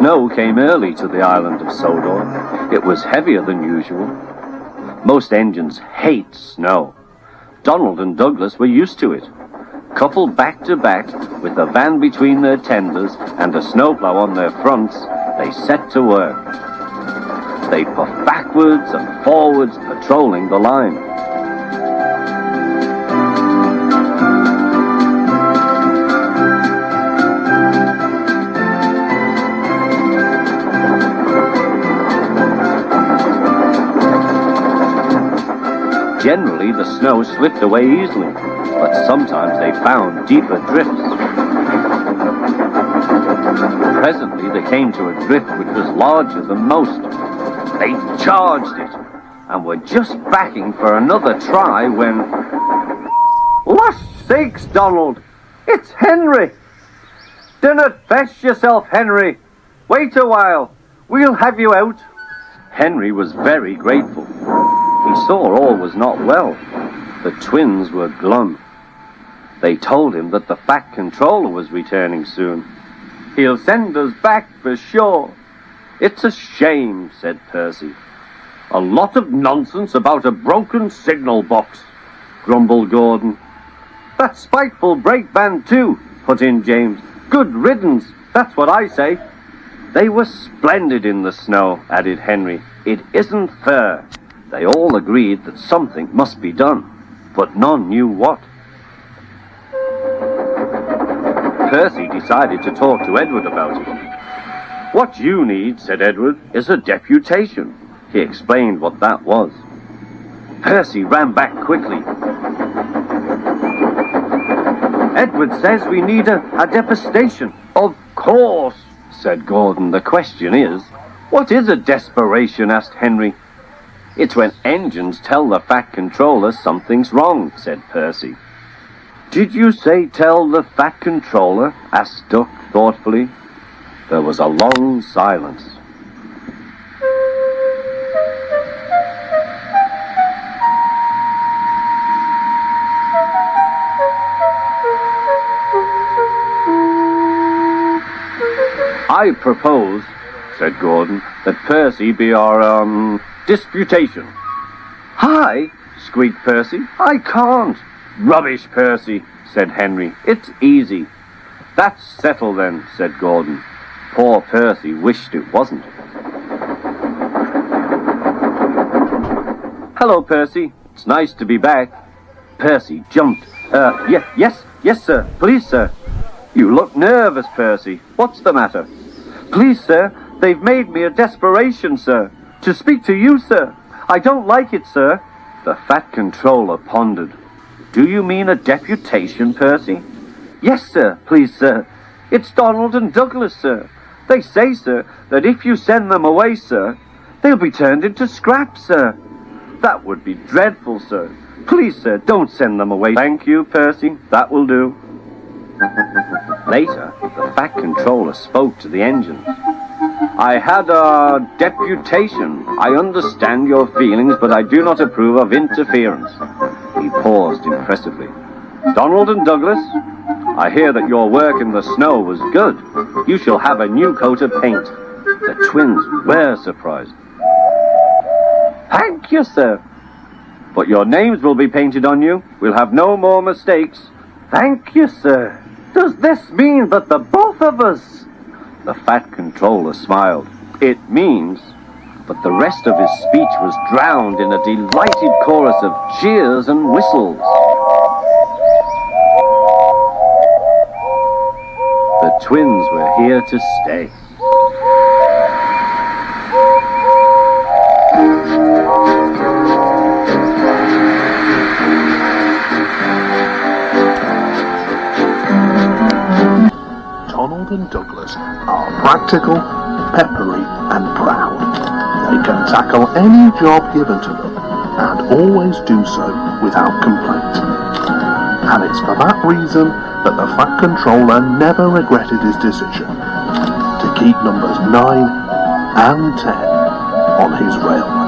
snow came early to the island of Sodor. It was heavier than usual. Most engines hate snow. Donald and Douglas were used to it. Coupled back to back, with a van between their tenders and a snowplow on their fronts, they set to work. They puffed backwards and forwards, patrolling the line. Generally, the snow slipped away easily, but sometimes they found deeper drifts. Presently, they came to a drift which was larger than most. They charged it, and were just backing for another try when... "Lush sakes, Donald! It's Henry! Dinna fess yourself, Henry! Wait a while, we'll have you out." Henry was very grateful. He saw all was not well. The twins were glum. They told him that the Fat Controller was returning soon. "He'll send us back for sure." "It's a shame," said Percy. "A lot of nonsense about a broken signal box," grumbled Gordon. "That spiteful brake band too," put in James. "Good riddance, that's what I say." "They were splendid in the snow," added Henry. "It isn't fair." They all agreed that something must be done, but none knew what. Percy decided to talk to Edward about it. "What you need," said Edward, "is a deputation." He explained what that was. Percy ran back quickly. "Edward says we need a deputation." "Of course," said Gordon. "The question is, what is a desperation?" asked Henry. "It's when engines tell the Fat Controller something's wrong," said Percy. "Did you say tell the Fat Controller?" asked Duck thoughtfully. There was a long silence. "I propose," said Gordon, "that Percy be our, disputation." "Hi!" squeaked Percy. "I can't." "Rubbish, Percy," said Henry. "It's easy." "That's settled then," said Gordon. Poor Percy wished it wasn't. "Hello, Percy. It's nice to be back." Percy jumped. Yes, sir. Please, sir." "You look nervous, Percy. What's the matter?" "Please, sir, they've made me a desperation, sir. To speak to you, sir. I don't like it, sir." The Fat Controller pondered. "Do you mean a deputation, Percy?" "Yes, sir, please, sir. It's Donald and Douglas, sir. They say, sir, that if you send them away, sir, they'll be turned into scrap, sir." "That would be dreadful, sir. Please, sir, don't send them away." "Thank you, Percy. That will do." Later, the Fat Controller spoke to the engines. "I had a deputation. I understand your feelings, but I do not approve of interference." He paused impressively. "Donald and Douglas, I hear that your work in the snow was good. You shall have a new coat of paint." The twins were surprised. "Thank you, sir." "But your names will be painted on you. We'll have no more mistakes." "Thank you, sir. Does this mean that the both of us..." The Fat Controller smiled. "It means..." But the rest of his speech was drowned in a delighted chorus of cheers and whistles. The twins were here to stay. Donald and Douglas are practical, peppery, and proud. They can tackle any job given to them, and always do so without complaint. And it's for that reason that the Fat Controller never regretted his decision to keep numbers 9 and 10 on his railway.